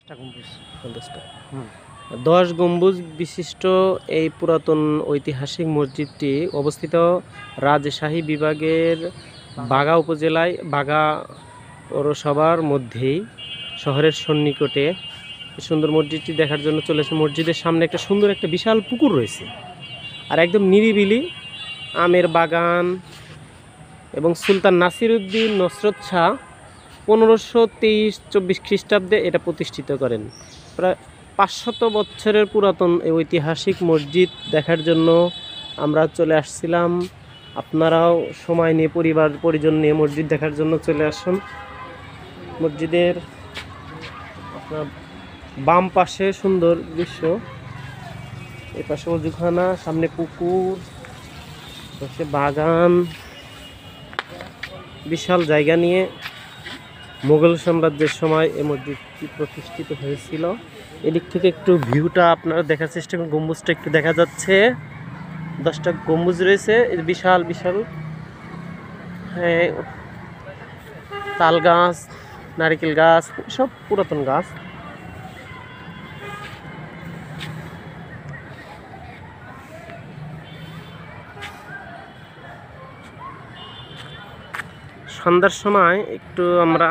50 টাকা। 10 গম্বুজ বিশিষ্ট এই পুরাতন ঐতিহাসিক মসজিদটি অবস্থিত রাজশাহী বিভাগের বাঘা উপজেলায় বাঘা পৌরসভার মধ্যেই শহরের সন্নিকটে। সুন্দর মসজিদটি দেখার জন্য চলে আসে। মসজিদের সামনে একটা সুন্দর একটা বিশাল পুকুর রয়েছে আর একদম নিরিবিলি আমের বাগান। এবং সুলতান নাসিরউদ্দিন নসরত শাহ 1523-24 খ্রিস্টাব্দে এটা প্রতিষ্ঠিত করেন। প্রায় 500 বছরের পুরাতন এই ঐতিহাসিক মসজিদ দেখার জন্য আমরা চলে আসছিলাম। আপনারাও সময় নিয়ে পরিবার পরিজন নিয়ে মসজিদ দেখার জন্য চলে আসুন। মসজিদের আপনার বাম পাশে সুন্দর দৃশ্য, এই পাশে অজুখানা, সামনে পুকুর, পাশে বাগান, বিশাল জায়গা নিয়ে মোগল সাম্রাজ্যের সময় এই মসজিদটি প্রতিষ্ঠিত হয়েছিল। এদিক থেকে একটু ভিউটা আপনারা দেখার চেষ্টা করুন। গম্বুজটা একটু দেখা যাচ্ছে, 10টা গম্বুজ রয়েছে, বিশাল বিশাল। হ্যাঁ, তাল গাছ, নারিকেল গাছ, সব পুরাতন গাছ। সন্ধ্যার সময় একটু আমরা